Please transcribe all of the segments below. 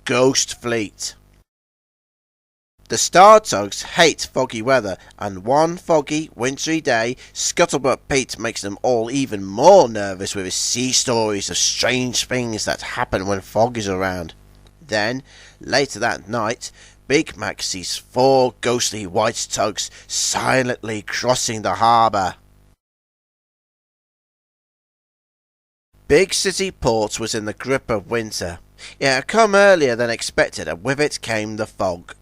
ghost fleet. The Star Tugs hate foggy weather, and one foggy, wintry day, Scuttlebutt Pete makes them all even more nervous with his sea stories of strange things that happen when fog is around. Then, later that night, Big Mac sees 4 ghostly white tugs silently crossing the harbour. Big City Port was in the grip of winter. It had come earlier than expected, and with it came the fog.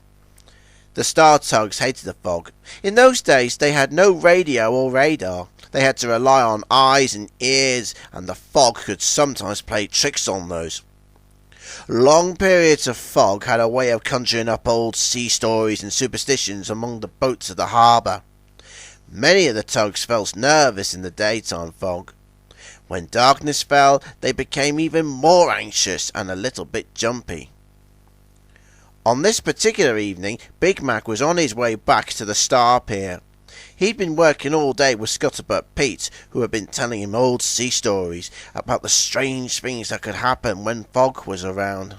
The Star Tugs hated the fog. In those days they had no radio or radar. They had to rely on eyes and ears, and the fog could sometimes play tricks on those. Long periods of fog had a way of conjuring up old sea stories and superstitions among the boats of the harbour. Many of the tugs felt nervous in the daytime fog. When darkness fell, they became even more anxious and a little bit jumpy. On this particular evening, Big Mac was on his way back to the Star Pier. He'd been working all day with Scuttlebutt Pete, who had been telling him old sea stories about the strange things that could happen when fog was around.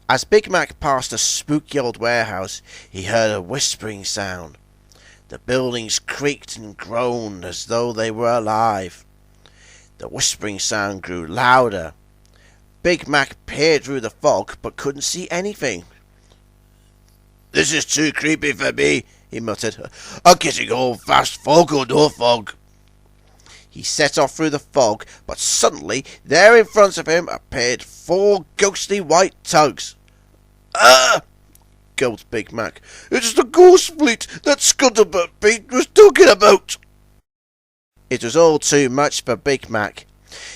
As Big Mac passed a spooky old warehouse, he heard a whispering sound. The buildings creaked and groaned as though they were alive. The whispering sound grew louder. Big Mac peered through the fog, but couldn't see anything. "This is too creepy for me," he muttered. "I'm getting old fast, fog or no fog." He set off through the fog, but suddenly, there in front of him appeared 4 ghostly white tugs. "Ah!" gulped Big Mac. "It's the ghost fleet that Scuttlebutt Pete was talking about." It was all too much for Big Mac.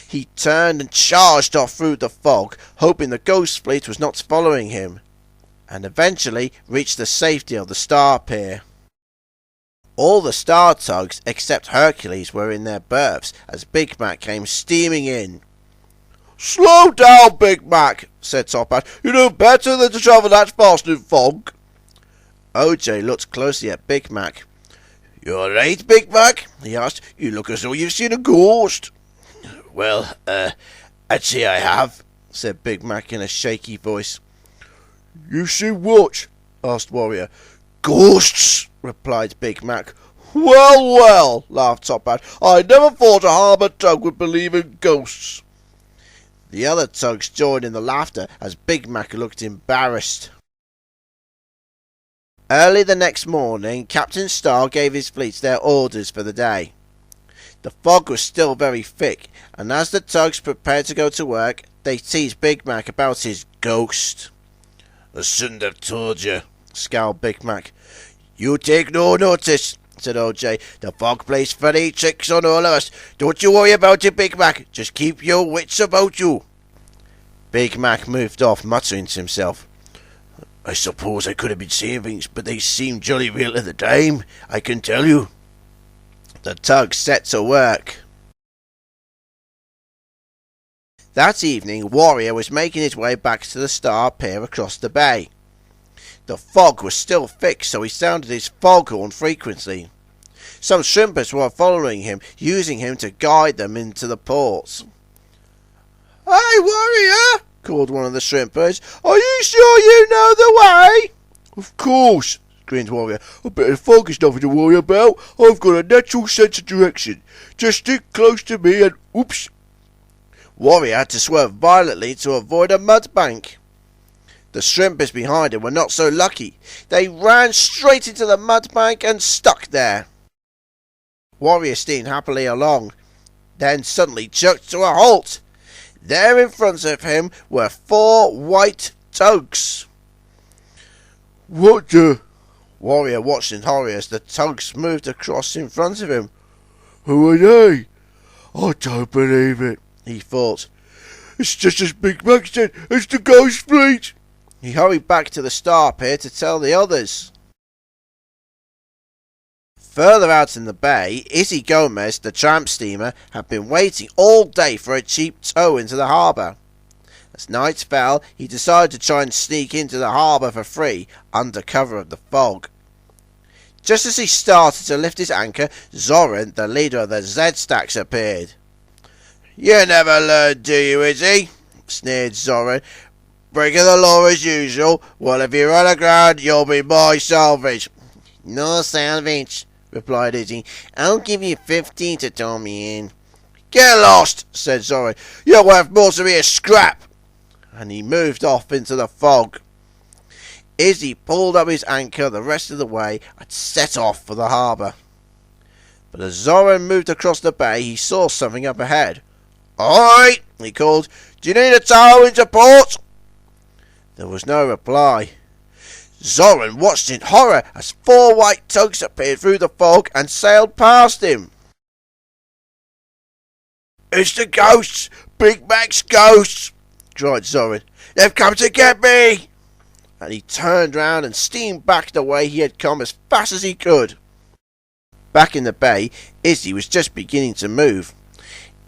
He turned and charged off through the fog, hoping the ghost fleet was not following him, and eventually reached the safety of the Star Pier. All the Star Tugs except Hercules were in their berths as Big Mac came steaming in. "Slow down, Big Mac," said Top Hat. "You know better than to travel that fast in fog." OJ looked closely at Big Mac. "You all right, Big Mac?" he asked. "You look as though you've seen a ghost." "Well, I'd say I have," said Big Mac in a shaky voice. "You see what?" asked Warrior. "Ghosts," replied Big Mac. "Well, well," laughed Top Hat. "I never thought a harbour tug would believe in ghosts." The other tugs joined in the laughter as Big Mac looked embarrassed. Early the next morning, Captain Star gave his fleet their orders for the day. The fog was still very thick, and as the tugs prepared to go to work, they teased Big Mac about his ghost. "I shouldn't have told you," scowled Big Mac. "You take no notice," said OJ. "The fog plays funny tricks on all of us. Don't you worry about it, Big Mac. Just keep your wits about you." Big Mac moved off, muttering to himself. "I suppose I could have been seeing things, but they seemed jolly real at the time, I can tell you." The tug set to work. That evening, Warrior was making his way back to the Star Pier across the bay. The fog was still thick, so he sounded his foghorn frequently. Some shrimpers were following him, using him to guide them into the ports. "Hey, Warrior!" called one of the shrimpers. "Are you sure you know the way?" "Of course," grinned Warrior. "A bit of fog is nothing to worry about. I've got a natural sense of direction. Just stick close to me and oops." Warrior had to swerve violently to avoid a mud bank. The shrimpers behind him were not so lucky. They ran straight into the mud bank and stuck there. Warrior steamed happily along, then suddenly jerked to a halt. There in front of him were 4 white tugs. "What the?" Warrior watched in horror as the tugs moved across in front of him. "Who are they? I don't believe it," he thought. "It's just as Big Mac said, it's the ghost fleet." He hurried back to the Star Pier to tell the others. Further out in the bay, Izzy Gomez, the tramp steamer, had been waiting all day for a cheap tow into the harbour. As night fell, he decided to try and sneak into the harbour for free, under cover of the fog. Just as he started to lift his anchor, Zoran, the leader of the Z-Stacks, appeared. "You never learn, do you, Izzy?" sneered Zoran. "Breaking the law as usual. Well, if you run aground, you'll be my salvage." "No salvage," replied Izzy. "I'll give you 15 to tow me in." "Get lost," said Zoran. "You're worth more to me a scrap." And he moved off into the fog. Izzy pulled up his anchor the rest of the way and set off for the harbour. But as Zoran moved across the bay, he saw something up ahead. "Oi!" he called. "Do you need a tow into port?" There was no reply. Zoran watched in horror as 4 white tugs appeared through the fog and sailed past him. "It's the ghosts! Big Mac's ghosts!" cried Zoran. "They've come to get me!" And he turned round and steamed back the way he had come as fast as he could. Back in the bay, Izzy was just beginning to move.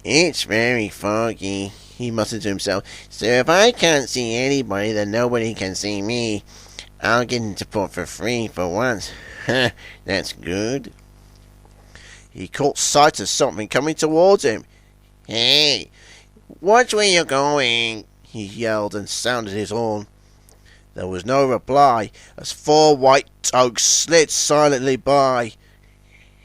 "It's very foggy," he muttered to himself, "so if I can't see anybody, then nobody can see me. I'll get into port for free for once. That's good." He caught sight of something coming towards him. "Hey, watch where you're going," he yelled and sounded his horn. There was no reply as 4 white tugs slid silently by.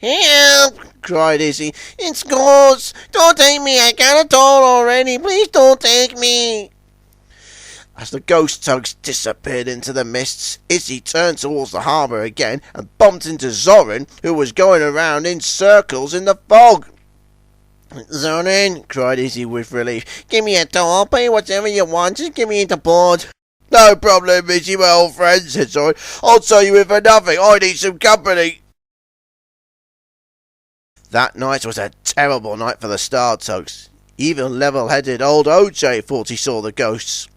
"Help!" cried Izzy. "It's ghosts! Don't take me! I got a toll already! Please don't take me!" As the ghost tugs disappeared into the mists, Izzy turned towards the harbour again and bumped into Zoran, who was going around in circles in the fog. "Zoran," cried Izzy with relief, "give me a toll! I'll pay whatever you want! Just give me into port!" "No problem, Izzy, my old friend," said Zoran. "I'll tow you in for nothing. I need some company." That night was a terrible night for the Star Tugs. Even level-headed old OJ thought he saw the ghosts.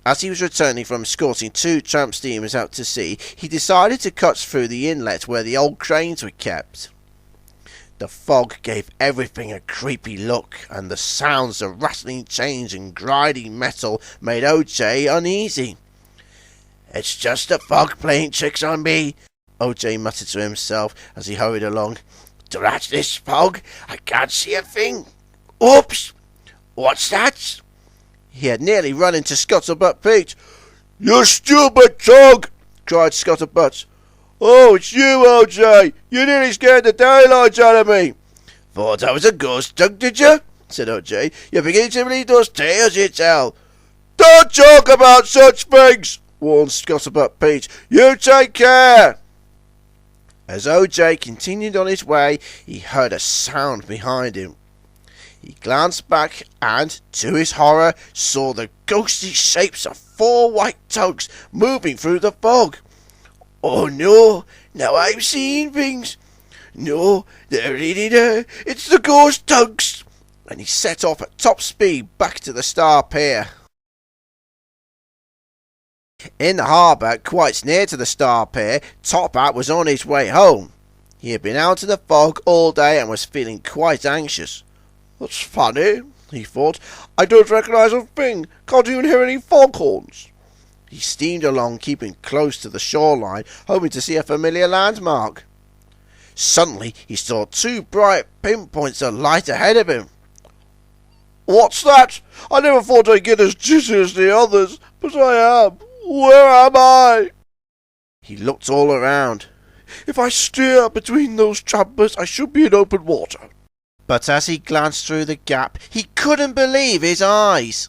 As he was returning from escorting 2 tramp steamers out to sea, he decided to cut through the inlet where the old cranes were kept. The fog gave everything a creepy look, and the sounds of rattling chains and grinding metal made OJ uneasy. "It's just the fog playing tricks on me," OJ muttered to himself as he hurried along. "Drat this fog, I can't see a thing. Oops! What's that?" He had nearly run into Scuttlebutt Pete. "You stupid tug!" cried Scuttlebutt. "Oh, it's you, OJ! You nearly scared the daylights out of me!" "Thought I was a ghost tug, did you?" said OJ. "You're beginning to believe those tales you tell." "Don't talk about such things!" warned Scuttlebutt Pete. "You take care!" As OJ continued on his way, he heard a sound behind him. He glanced back and, to his horror, saw the ghostly shapes of 4 white tugs moving through the fog. "Oh no, now I'm seeing things. No, they're really there. It's the ghost tugs." And he set off at top speed back to the Star Pier. In the harbour, quite near to the Star Pier, Top Hat was on his way home. He had been out in the fog all day and was feeling quite anxious. "That's funny," he thought. "I don't recognise a thing. Can't even hear any foghorns." He steamed along, keeping close to the shoreline, hoping to see a familiar landmark. Suddenly, he saw 2 bright pinpoints of light ahead of him. "What's that? I never thought I'd get as dizzy as the others, but I am. Where am I?" He looked all around. "If I steer between those trampers, I should be in open water." But as he glanced through the gap, he couldn't believe his eyes.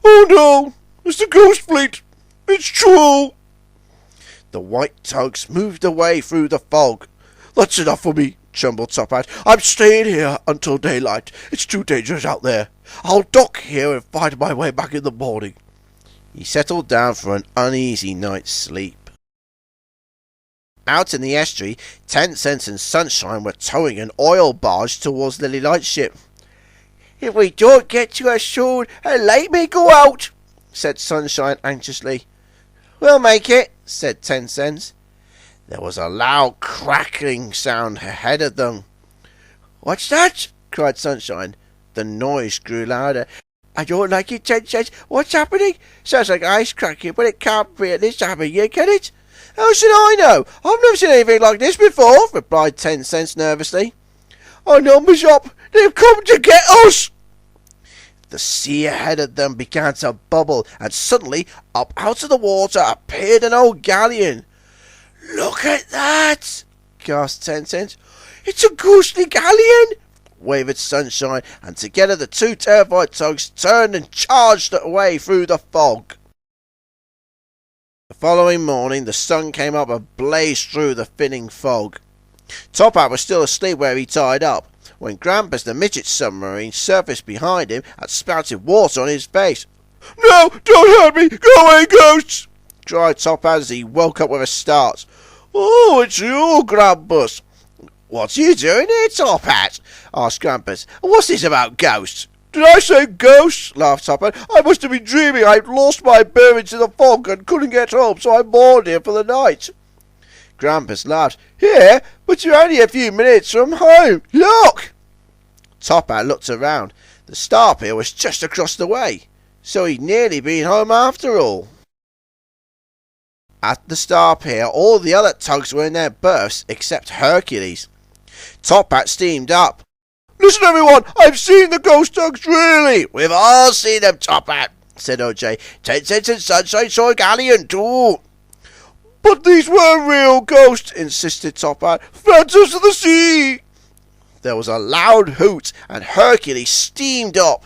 "Oh no! It's the ghost fleet! It's true!" The white tugs moved away through the fog. "That's enough for me," trembled Top Hat. "I'm staying here until daylight. It's too dangerous out there. I'll dock here and find my way back in the morning." He settled down for an uneasy night's sleep. Out in the estuary, 10 Cents and Sunshine were towing an oil barge towards Lily Light's ship. "If we don't get to her soon, her light may go out," said Sunshine anxiously. "We'll make it," said 10 Cents. There was a loud crackling sound ahead of them. "What's that?" cried Sunshine. The noise grew louder. "I don't like it, 10 Cents. What's happening? Sounds like ice cracking, but it can't be at this time of year, can it?" "How should I know? I've never seen anything like this before," replied 10 Cents nervously. "I know, Bishop. They've come to get us." The The sea ahead of them began to bubble, and suddenly, up out of the water appeared an old galleon. "Look at that!" gasped Tencent. "It's a ghostly galleon!" wavered Sunshine, and together the two terrified tugs turned and charged away through the fog. The following morning the sun came up and blazed through the thinning fog. Top Hat was still asleep where he tied up, when Grampus the midget submarine surfaced behind him and spouted water on his face. "No, don't hurt me! Go away, ghosts!" cried Top Hat as he woke up with a start. "Oh, it's you, Grampus!" "What are you doing here, Top Hat?" asked Grampus. "What's this about ghosts?" "Did I say ghosts?" laughed Top Hat. "I must have been dreaming. I'd lost my bearings in the fog and couldn't get home, so I'm moored here for the night." Grampus laughed. "Here? But you're only a few minutes from home. Look!" Top Hat looked around. The Star Pier was just across the way, so he'd nearly been home after all. At the Star Pier, all the other tugs were in their berths except Hercules. Top Hat steamed up. "Listen, everyone, I've seen the ghost tugs, really!" "We've all seen them, Top Hat," said OJ. "Tencent and Sunshine saw a galleon too." "But these were real ghosts," insisted Top Hat. "Phantoms of the sea!" There was a loud hoot, and Hercules steamed up.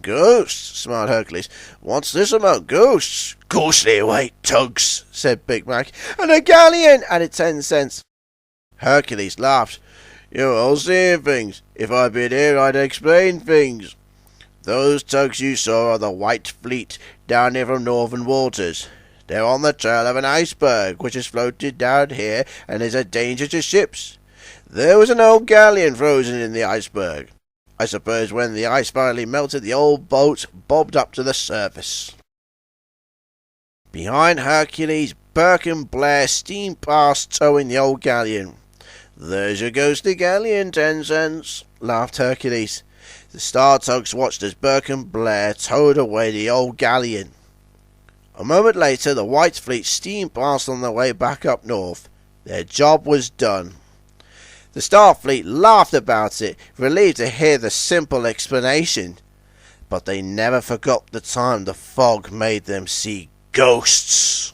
"Ghosts," smiled Hercules. "What's this about ghosts?" "Ghostly white tugs," said Big Mac. "And a galleon," added Tencent. Hercules laughed. "You're all seeing things. If I'd been here, I'd explain things. Those tugs you saw are the White Fleet, down here from northern waters. They're on the trail of an iceberg, which has floated down here and is a danger to ships. There was an old galleon frozen in the iceberg. I suppose when the ice finally melted, the old boat bobbed up to the surface." Behind Hercules, Burke and Blair steamed past towing the old galleon. "There's your ghostly galleon, Tencent," laughed Hercules. The Star Tugs watched as Burke and Blair towed away the old galleon. A moment later, the White Fleet steamed past on their way back up north. Their job was done. The Starfleet laughed about it, relieved to hear the simple explanation. But they never forgot the time the fog made them see ghosts.